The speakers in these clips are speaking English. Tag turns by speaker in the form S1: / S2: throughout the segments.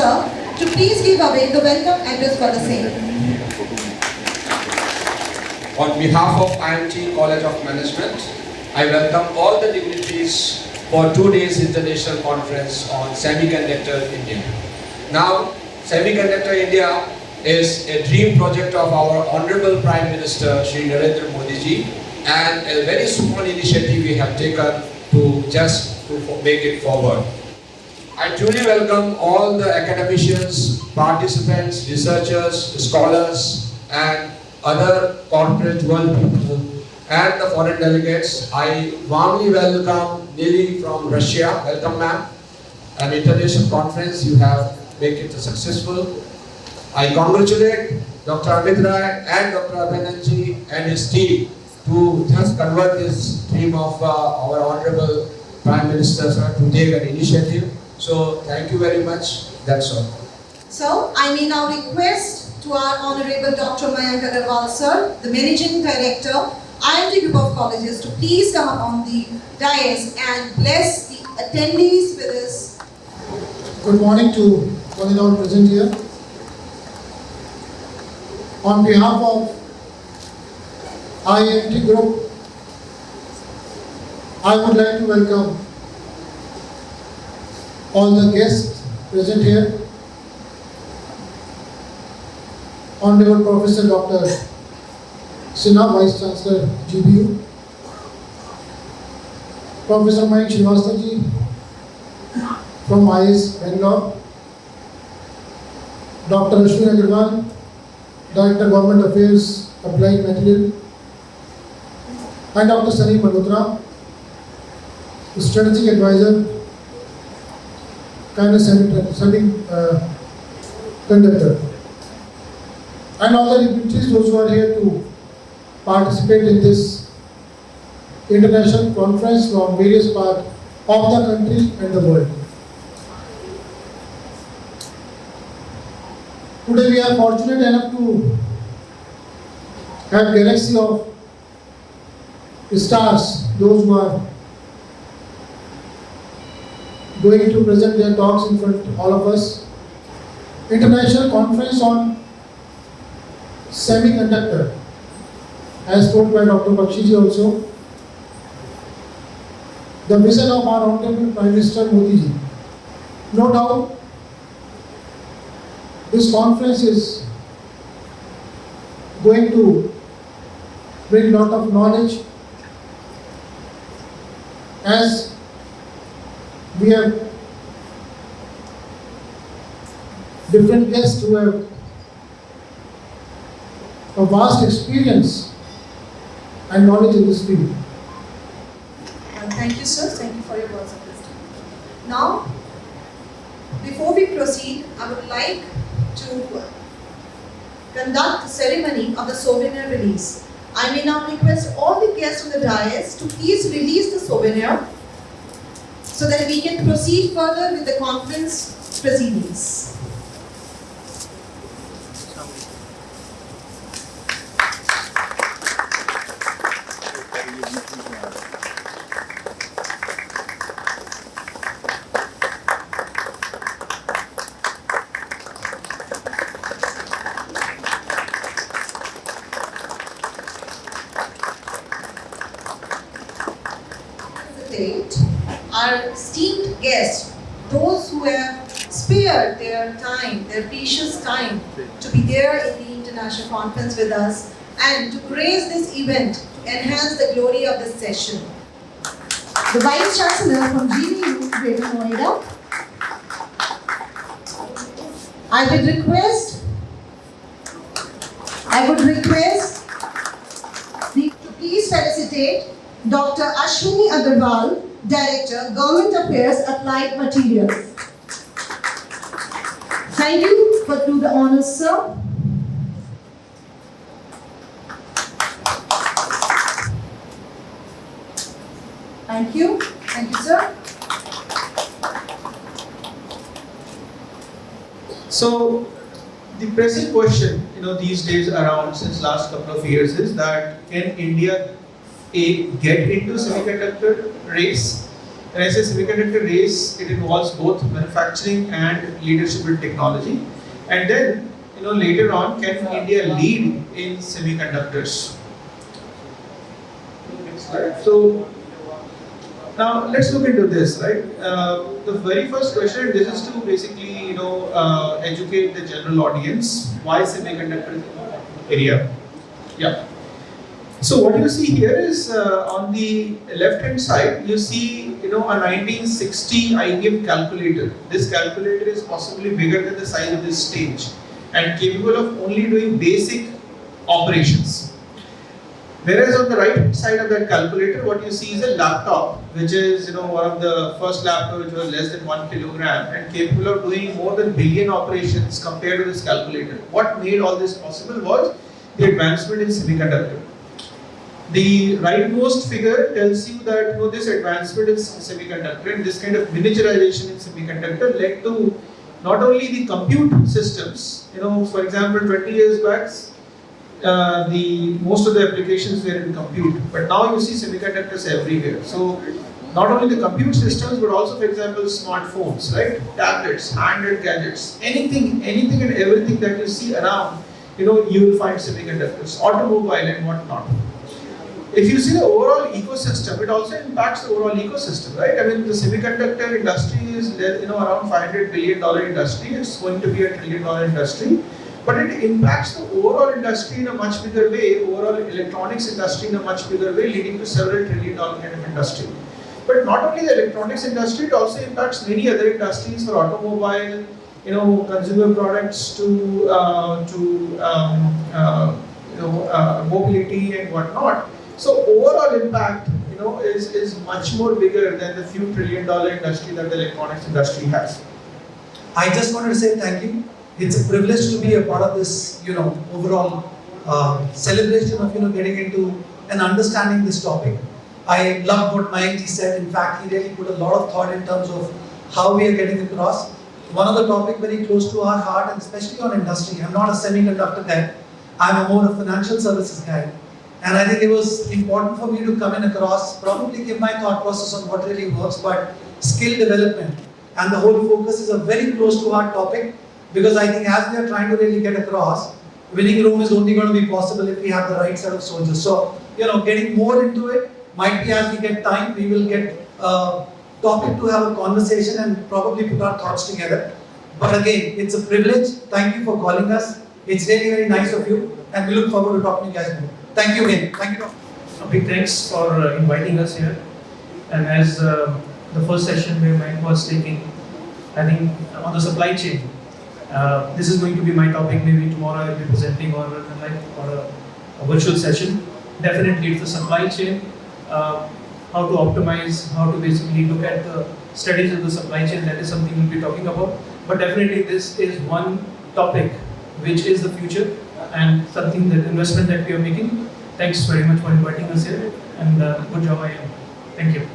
S1: sir to please give away the welcome address for the same.
S2: On behalf of IIMT College of Management, I welcome all the dignitaries for 2 days international conference on Semiconductor India. Now, Semiconductor India is a dream project of our Honorable Prime Minister Shri Narendra Modi ji, and a very small initiative we have taken to make it forward. I truly welcome all the academicians, participants, researchers, scholars, and other corporate world people and the foreign delegates. I warmly welcome Nili from Russia. Welcome, ma'am. An international conference, you have made it successful. I congratulate Dr. Amit Rai and Dr. Abhinanji and his team to just convert this dream of our Honorable Prime Minister, sir, to take an initiative. So thank you very much. That's all.
S1: So I may now request to our Honorable Dr. Mayank Agarwal, sir, the Managing Director, IIMT Group of Colleges, to please come up on the dais and bless the attendees with his.
S3: Good morning to one and all present here. On behalf of IIMT Group, I would like to welcome all the guests present here. Honorable Professor Dr. Sinha, Vice Chancellor, GBU. Professor Mayank Srivastava ji from IIS Bangalore. Dr. Ashwin Agarwal, Director Government Affairs, Applied Material. And Dr. Sunny Malhotra, Strategic Advisor, Semiconductor. And all the dignitaries, those who are here to participate in this international conference from various parts of the country and the world. Today we are fortunate enough to have galaxy of stars, those who are going to present their talks in front of all of us. International conference on semiconductor, as told by Dr. Bakshi ji also. The vision of our Honorable Prime Minister Modi ji. No doubt, this conference is going to bring a lot of knowledge, as we have different guests who have a vast experience and knowledge in this field.
S1: Thank you, sir. Thank you for your words of wisdom. Now, before we proceed, I would like to conduct the ceremony of the souvenir release. I may now request all the guests on the dais to please release the souvenir so that we can proceed further with the conference proceedings. Our esteemed guests, those who have spared their time, their precious time, to be there in the international conference with us and to grace this event, to enhance the glory of this session. The Vice Chancellor from GBU, Greater Noida. I would request to please felicitate Dr. Ashwini Agarwal, Director, Government Affairs, Applied Materials. Thank you for the honors, sir. Thank you. Thank you, sir.
S4: So, the pressing question, these days around since last couple of years is that can India get into semiconductor race, When I say semiconductor race, it involves both manufacturing and leadership in technology. And then, later on, can India lead in semiconductors? So now let's look into this, right? The very first question, this is to basically, educate the general audience. Why semiconductor area? Yeah. So what you see here is on the left-hand side, you see, a 1960 IBM calculator. This calculator is possibly bigger than the size of this stage and capable of only doing basic operations. Whereas on the right side of that calculator, what you see is a laptop, which is one of the first laptops which was less than 1 kilogram and capable of doing more than billion operations compared to this calculator. What made all this possible was the advancement in semiconductor. The rightmost figure tells you that this advancement in semiconductor and this kind of miniaturization in semiconductor led to not only the compute systems. For example, 20 years back, most of the applications were in compute, but now you see semiconductors everywhere. So not only the compute systems, but also, for example, smartphones, right? Tablets, handheld gadgets, anything and everything that you see around, you will find semiconductors, automobile and whatnot. If you see the overall ecosystem, it also impacts the overall ecosystem, right? I mean, the semiconductor industry is around $500 billion industry. It's going to be a $1 trillion industry. But it impacts the overall industry in a much bigger way, overall electronics industry in a much bigger way, leading to several $1 trillion kind of industry. But not only the electronics industry, it also impacts many other industries for automobile, consumer products to mobility and whatnot. So overall impact, is much more bigger than the few $1 trillion industry that the electronics industry has.
S5: I just wanted to say thank you. It's a privilege to be a part of this, overall celebration of, getting into and understanding this topic. I love what Mayank said. In fact, he really put a lot of thought in terms of how we are getting across. One of the topic very close to our heart, and especially on industry. I'm not a semiconductor guy. I'm a more a financial services guy. And I think it was important for me to come in across, probably give my thought process on what really works, but skill development. And the whole focus is a very close to our topic. Because I think as we are trying to really get across, winning Rome is only going to be possible if we have the right set of soldiers. So, getting more into it, might be as we get time, we will get a topic to have a conversation and probably put our thoughts together. But again, it's a privilege. Thank you for calling us. It's really very nice of you. And we look forward to talking to you guys more. Thank you again. Thank you.
S6: A big thanks for inviting us here. And as the first session where Mike was taking, I think on the supply chain, this is going to be my topic. Maybe tomorrow I will be presenting or a virtual session. Definitely it's the supply chain, how to optimize, how to basically look at the studies of the supply chain. That is something we'll be talking about. But definitely this is one topic which is the future and something that investment that we are making. Thanks very much for inviting us here and good job I am. Thank you.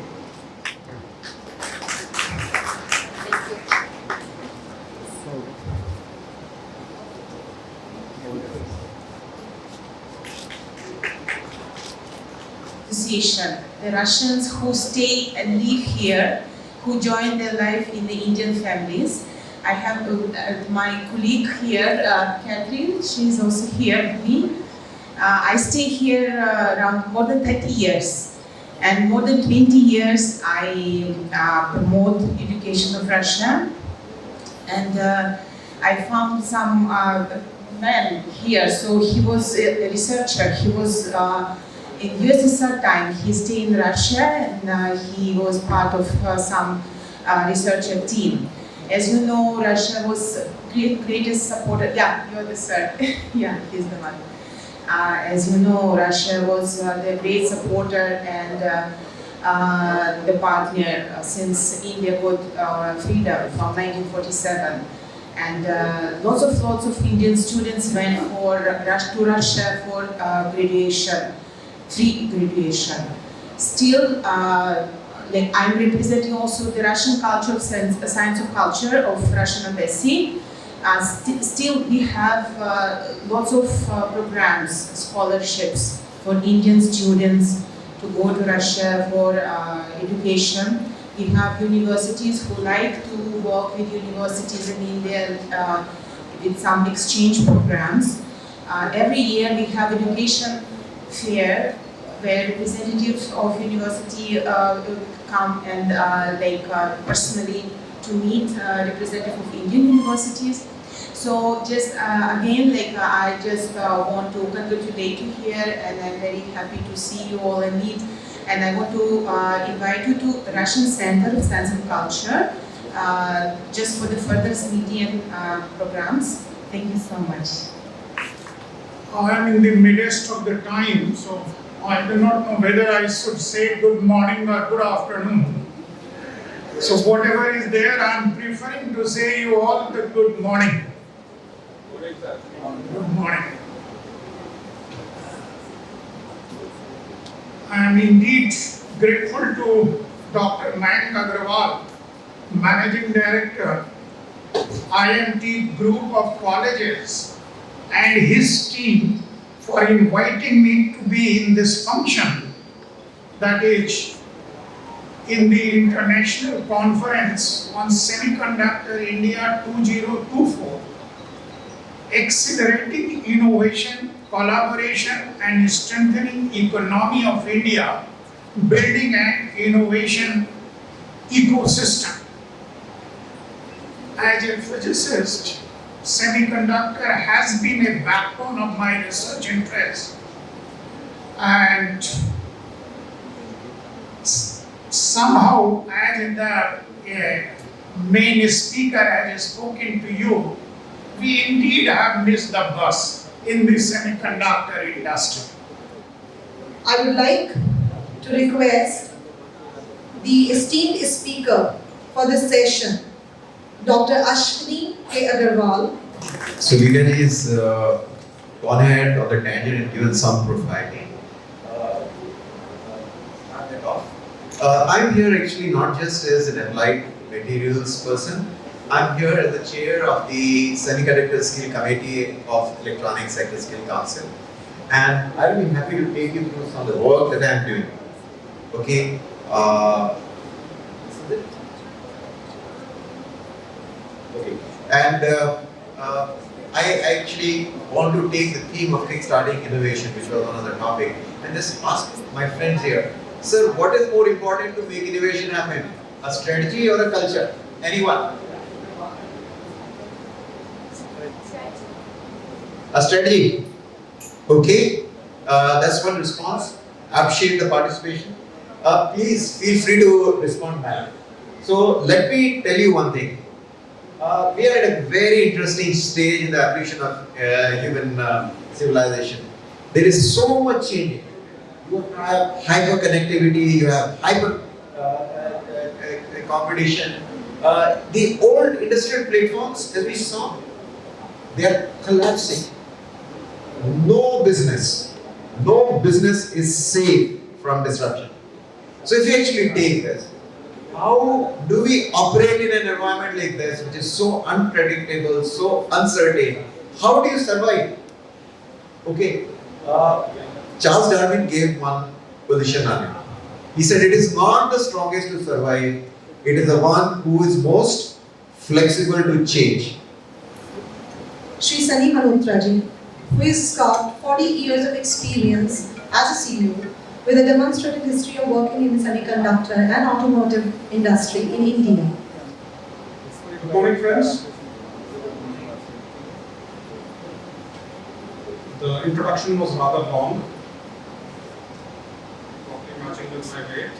S7: The Russians who stay and live here, who join their life in the Indian families. I have my colleague here, Catherine, she is also here with me. I stay here around more than 30 years and more than 20 years I promote education of Russia, and I found some man here, so he was a researcher, he was in USSR time, he stayed in Russia and he was part of some researcher team. As you know, Russia was greatest supporter. Yeah, you're the sir. Yeah, he's the one. As you know, Russia was the great supporter and the partner since India got freedom from 1947. And lots of Indian students went to Russia for graduation. Free graduation. Still, like I'm representing also the Russian culture of science of culture of Russian embassy. Still, we have lots of programs, scholarships for Indian students to go to Russia for education. We have universities who like to work with universities in India with some exchange programs. Every year we have education fair where representatives of university come and personally to meet representatives of Indian universities. So just again, I just want to congratulate you here, and I'm very happy to see you all and meet. And I want to invite you to Russian Center of Science and Culture just for the further meeting and programs. Thank you so much.
S8: I am in the midst of the time, so I do not know whether I should say good morning or good afternoon. So whatever is there, I am preferring to say you all the good morning. Good morning. I am indeed grateful to Dr. Mayank Agrawal, Managing Director, IIMT Group of Colleges, and his team for inviting me to be in this function, that is, in the International Conference on Semiconductor India 2024, Accelerating Innovation, Collaboration and Strengthening Economy of India, Building an Innovation Ecosystem. As a physicist, semiconductor has been a backbone of my research interest, and somehow, as the main speaker has spoken to you, we indeed have missed the bus in the semiconductor industry.
S1: I would like to request the esteemed speaker for this session, Dr. Ashwini K. Agarwal.
S9: So Vivian is gone ahead on the tangent and given some profile. I'm here actually not just as an applied materials person. I'm here as the chair of the Semiconductor Skill Committee of Electronic Sector Skill Council, and I will be happy to take you through some of the work that I'm doing. Okay. Okay. And I actually want to take the theme of kickstarting innovation, which was another topic, and just ask my friends here, sir, what is more important to make innovation happen? A strategy or a culture? Anyone? A strategy. Okay. That's one response. Appreciate the participation. Please feel free to respond back. So let me tell you one thing. We are at a very interesting stage in the evolution of human civilization. There is so much changing. You have hyper connectivity, you have hyper competition. The old industrial platforms, as we saw, they are collapsing. No business is safe from disruption. So if you actually take this, how do we operate in an environment like this, which is so unpredictable, so uncertain? How do you survive? Okay, Charles Darwin gave one position on it. He said it is not the strongest to survive, it is the one who is most flexible to change.
S1: Shri Sunny Manotraji, who has got 40 years of experience as a CEO with a demonstrative history of working in the semiconductor and automotive industry in India.
S8: Good morning, friends. The introduction was rather long, probably matching with my weight.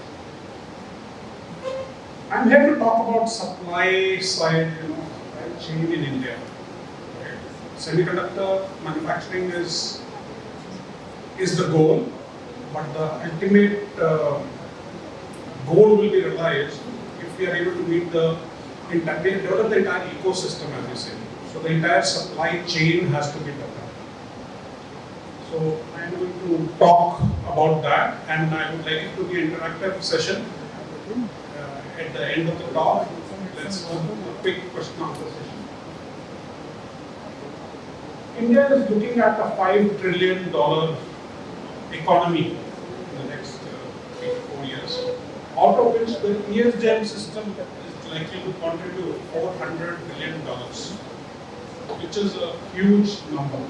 S8: I'm here to talk about supply side, chain in India. Right? Semiconductor manufacturing is the goal, but the ultimate goal will be realized if we are able to meet develop the entire ecosystem, as we say. So the entire supply chain has to be developed. So I am going to talk about that, and I would like it to be an interactive session. At the end of the talk, let's do a quick question answer session. India is looking at a $5 trillion economy in the next 3 to 4 years. out of which the ESDM system is likely to contribute $400 billion, which is a huge number.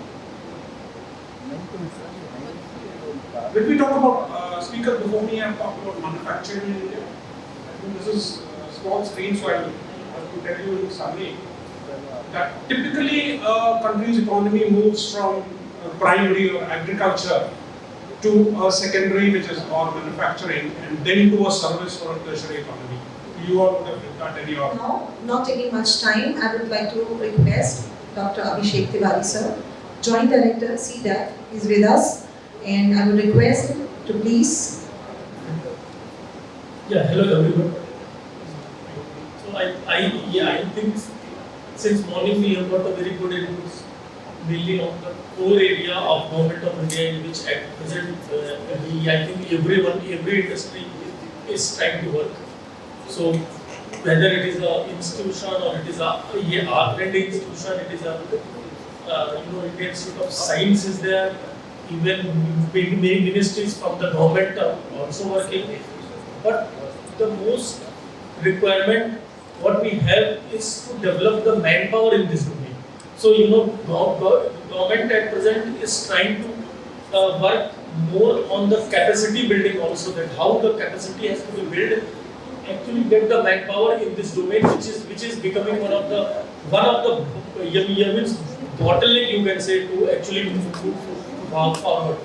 S8: When we talk about, speaker before me have talked about manufacturing in India. I think this is a small screen, so I'll have to tell you in summary that typically a country's economy moves from primary or agriculture to a secondary, which is or manufacturing, and then to a service or a tertiary economy. You all would have looked at any of.
S1: Now, not taking much time, I would like to request Dr. Abhishek Tiwari sir, Joint Director, CDAC, is with us, and I would request him to please.
S10: Yeah, hello everyone. So I think since morning we have got a very good input, mainly on the core area of Government of India, in which at present I think every industry is trying to work. So whether it is an institution or it is a R&D institution, it is a Indian Institute of Science is there, even many ministries from the government are also working. But the most requirement what we have is to develop the manpower in this domain. So government at present is trying to work more on the capacity building also, that how the capacity has to be built, actually get the manpower in this domain, which is becoming one of the bottleneck, you can say, to actually move forward.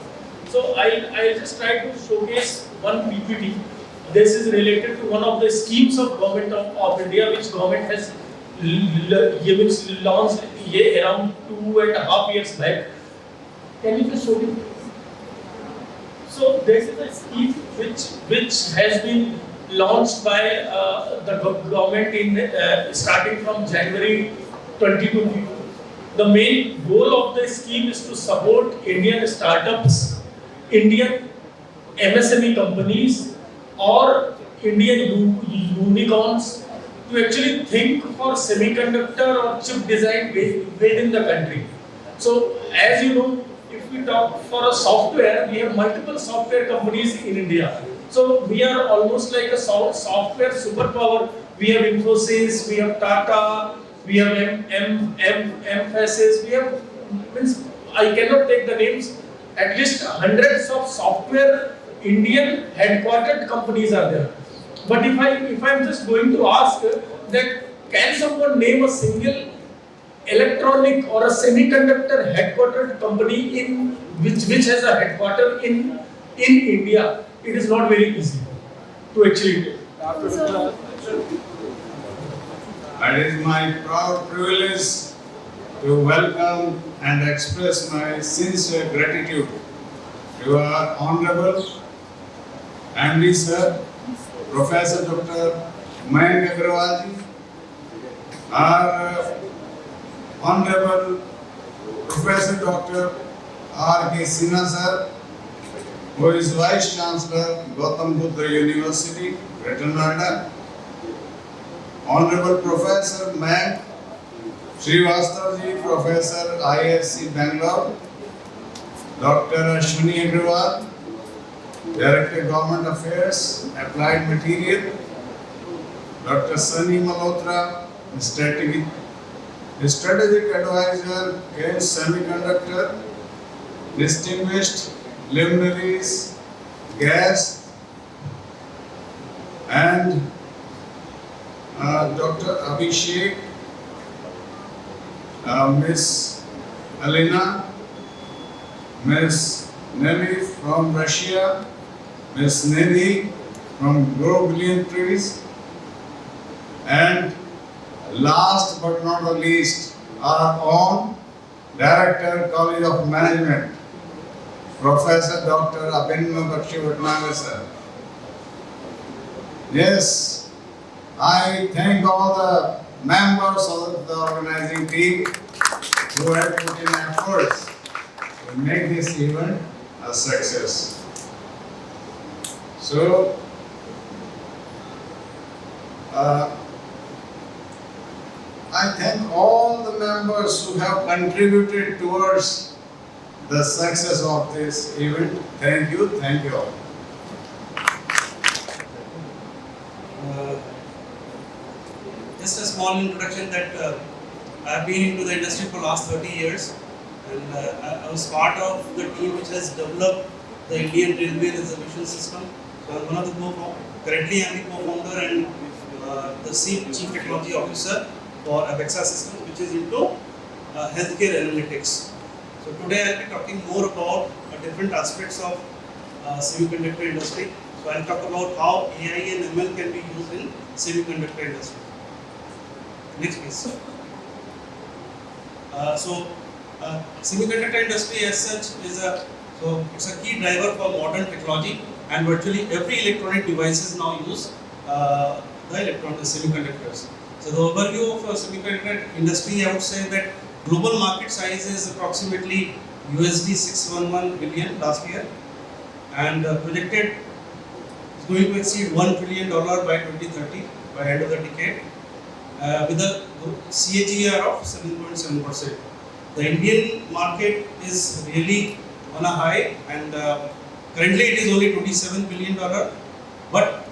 S10: So I just try to showcase one PPT. This is related to one of the schemes of Government of India, which government has launched around 2.5 years back. Can you just show me? So this is a scheme which has been launched by the government in starting from January 2022. The main goal of the scheme is to support Indian startups, Indian MSME companies, or Indian unicorns to actually think for semiconductor or chip design within the country. So, as you know, if we talk for a software, we have multiple software companies in India. So, we are almost like a software superpower. We have Infosys, we have Tata, we have Mphasis, we have, I cannot take the names, at least hundreds of software Indian headquartered companies are there. But if I'm just going to ask that, can someone name a single electronic or a semiconductor headquartered company in which has a headquarter in India? It is not very easy to actually do.
S11: It is my proud privilege to welcome and express my sincere gratitude to our Honorable MD Sir, Professor Dr. Mayank Agrawal ji, our Honorable Professor Dr. R.K. Sinha Sir, who is Vice Chancellor, Gautam Buddha University, Greater Noida, Honorable Professor Mayank Srivastav ji, Professor IIC Bangalore, Dr. Ashwini Agrawal, Director Government Affairs, Applied Material, Dr. Sunny Malhotra, Strategic Advisor in Semiconductor, distinguished luminaries, guests, and Dr. Abhishek, Miss Alina, Miss Nelly from Russia, Miss Nidhi from Grow Billion Trees, and last but not the least, our own Director, College of Management, Professor Dr. Abhinandan Bakshi Bhatnagar sir. Yes, I thank all the members of the organizing team who have put in efforts to make this event a success. So, I thank all the members who have contributed towards the success of this event. Thank you all.
S12: small introduction that I've been into the industry for last 30 years, and I was part of the team which has developed the Indian Railway Reservation System. So I'm one of the currently I'm the co-founder and the Chief Technology Officer for Abexa Systems, which is into healthcare analytics. So today I'll be talking more about different aspects of semiconductor industry. So I'll talk about how AI and ML can be used in semiconductor industry. Next please. Semiconductor industry as such is it's a key driver for modern technology, and virtually every electronic devices now use the semiconductors. So the overview of semiconductor industry, I would say that global market size is approximately USD 611 billion last year, and projected is going to exceed $1 trillion by 2030, by end of the decade, with a CAGR of 7.7%. The Indian market is really on a high, and currently it is only $27 billion, but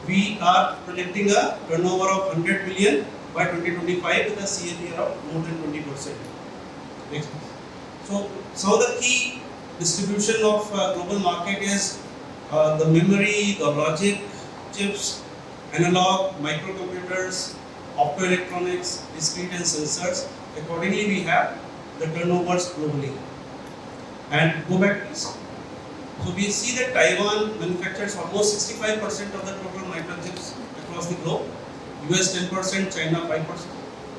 S12: we are projecting a turnover of 100 billion by 2025 with a CAGR of more than 20%. Next. So some of the key distribution of global market is the memory, the logic chips, analog, microcomputers, optoelectronics, discrete and sensors. Accordingly, we have the turnovers globally. And go back please. So we see that Taiwan manufactures almost 65% of the total microchips across the globe. US 10%, China 5%,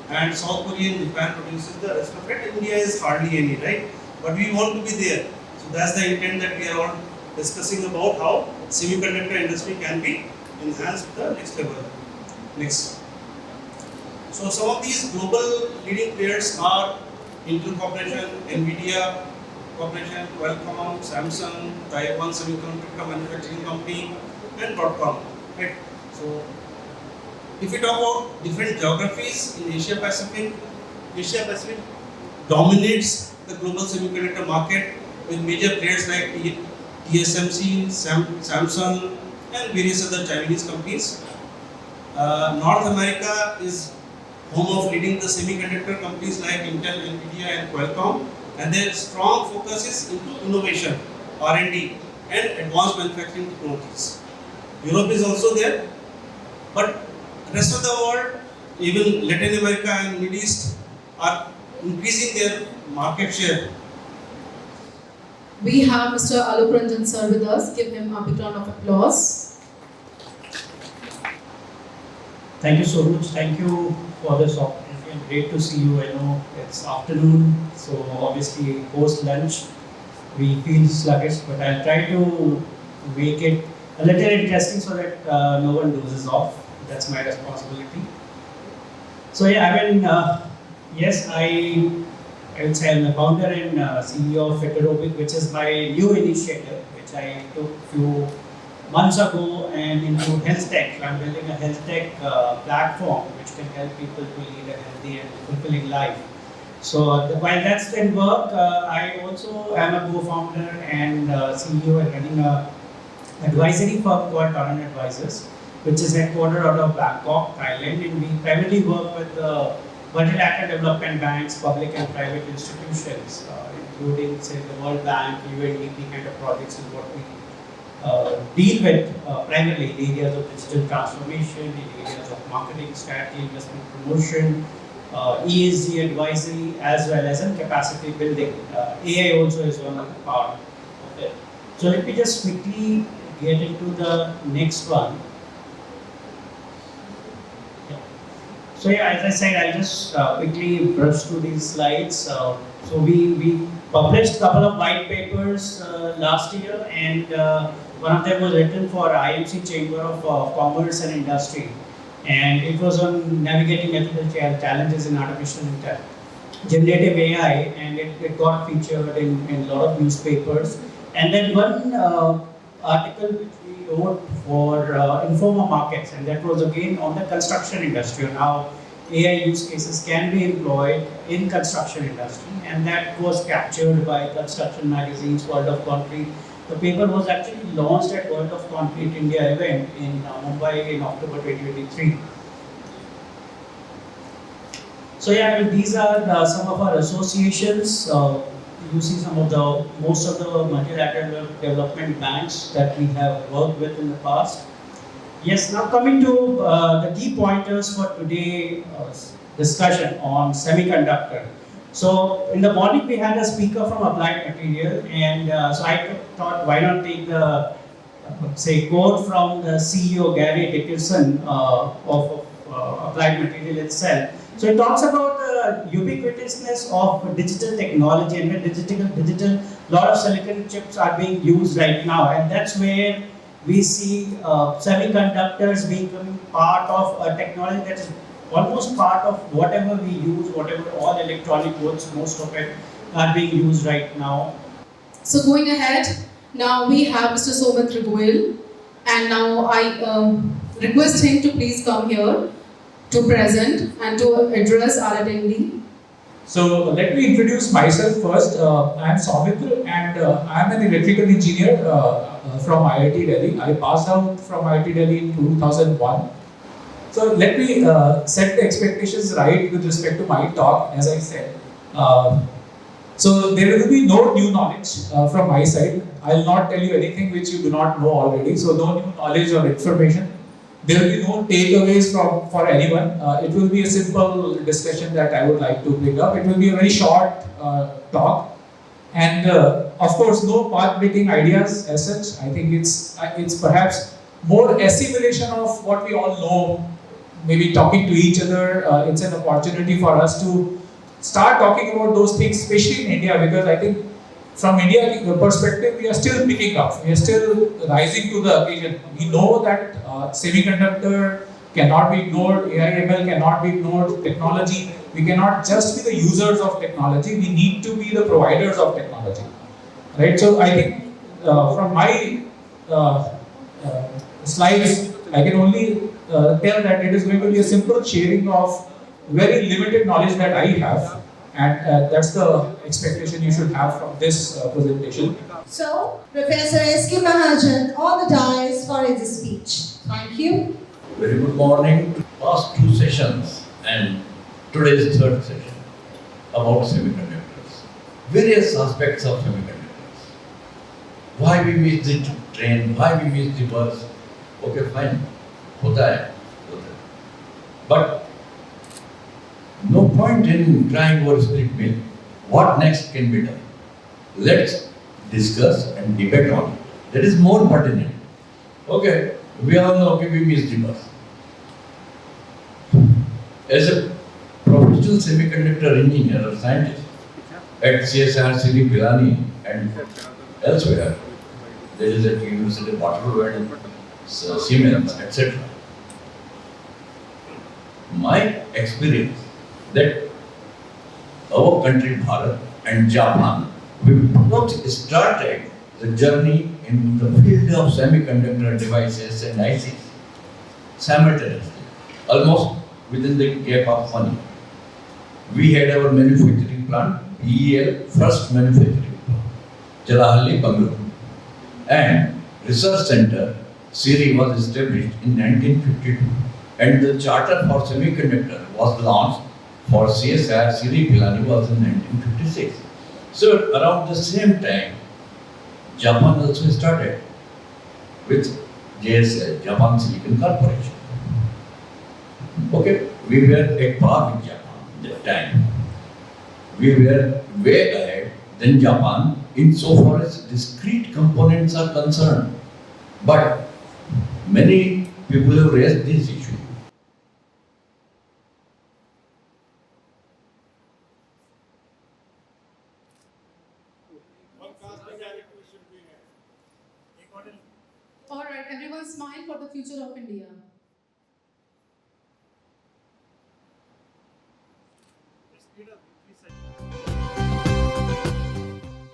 S12: and South Korea and Japan produces the rest of it. India is hardly any, right? But we want to be there. So that's the intent that we are all discussing about how semiconductor industry can be enhanced to the next level. Next. So some of these global leading players are Intel Corporation, Nvidia Corporation, Qualcomm, Samsung, Taiwan Semiconductor Manufacturing Company, and Broadcom. Right. So if we talk about different geographies in Asia Pacific dominates the global semiconductor market with major players like TSMC, Samsung, and various other Chinese companies. North America is home of leading the semiconductor companies like Intel, Nvidia, and Qualcomm, and their strong focus is into innovation, R&D, and advanced manufacturing technologies. Europe is also there, but the rest of the world, even Latin America and Middle East, are increasing their market share.
S13: We have Mr. Alok Ranjan sir with us. Give him a big round of applause.
S14: Thank you so much. Thank you for this opportunity. And great to see you. I know it's afternoon, so obviously post lunch we feel sluggish, but I'll try to make it a little interesting so that no one dozes off. That's my responsibility. So yeah, I mean, yes, I would say I'm the founder and CEO of Auditorium, which is my new initiative, which I took few months ago and into health tech. So I'm building a health tech platform which can help people to lead a healthy and fulfilling life. So while that's in work, I also am a co-founder and CEO and running a advisory firm called Taran Advisors, which is headquartered out of Bangkok, Thailand, and we primarily work with multilateral development banks, public and private institutions, including say the World Bank, UNDP kind of projects is what we deal with primarily in areas of digital transformation, in areas of marketing strategy, investment promotion, ESG advisory, as well as in capacity building. AI also is one part of it. So let me just quickly get into the next one. So yeah, as I said, I'll just quickly brush through these slides. So we published a couple of white papers last year, and one of them was written for IMC Chamber of Commerce and Industry, and it was on navigating ethical challenges in artificial intelligence, generative AI, and it got featured in a lot of newspapers. And then one article which we wrote for Informa Markets, and that was again on the construction industry, on how AI use cases can be employed in construction industry, and that was captured by Construction Magazine's World of Concrete. The paper was actually launched at World of Concrete India event in Mumbai in October 2023. So yeah, these are some of our associations. You see most of the multilateral development banks that we have worked with in the past. Yes, now coming to the key pointers for today discussion on semiconductor. So in the morning we had a speaker from Applied Material, and so I thought why not take the say quote from the CEO Gary Dickerson of Applied Material itself. So it talks about the ubiquitousness of digital technology, and when digital lot of silicon chips are being used right now, and that's where we see semiconductors becoming part of a technology that is almost part of whatever we use, whatever all electronic goods, most of it are being used right now.
S13: So going ahead, now we have Mr. Soumitra Goyal, and now I request him to please come here to present and to address our attendee.
S15: So let me introduce myself first. I am Soumitra, and I am an electrical engineer from IIT Delhi. I passed out from IIT Delhi in 2001. So let me set the expectations right with respect to my talk, as I said. So there will be no new knowledge from my side. I will not tell you anything which you do not know already. So no new knowledge or information. There will be no takeaways for anyone. It will be a simple discussion that I would like to bring up. It will be a very short talk, and of course, no path-breaking ideas as such. I think it's perhaps more assimilation of what we all know. Maybe talking to each other. It's an opportunity for us to start talking about those things, especially in India, because I think from India perspective, we are still picking up. We are still rising to the occasion. We know that semiconductor cannot be ignored, AI/ML cannot be ignored, technology. We cannot just be the users of technology. We need to be the providers of technology, right? So I think from my slides, I can only tell that it is going to be a simple sharing of very limited knowledge that I have, and that's the expectation you should have from this presentation.
S1: So, Professor S.K. Mahajan on the dais for his speech. Thank you.
S16: Very good morning. Past two sessions and today's third session about semiconductors. Various aspects of semiconductors. Why we miss the train, why we miss the bus. Okay, fine. Hota hai. But no point in trying over split mill. What next can be done? Let's discuss and debate on it. That is more pertinent. Okay, we all know we missed the bus. As a professional semiconductor engineer or scientist at CSR, Sri Pilani and elsewhere, there is at University of Waterloo and Siemens, etc. My experience that our country, Bharat and Japan, we both started the journey in the field of semiconductor devices and ICs simultaneously, almost within the gap of 1 year. We had our manufacturing plant, BEL, first manufacturing plant, Jalahalli, Bangalore, and research center, SIRI, was established in 1952, and the charter for semiconductor was launched for CSR, Sri Pilani, was in 1956. So around the same time, Japan also started with JSL, Japan Silicon Corporation. Okay, we were at par with Japan at that time. We were way ahead than Japan insofar as discrete components are concerned. But many people have raised this issue.
S13: All right, everyone smile for the future of India.
S10: Speed up, please.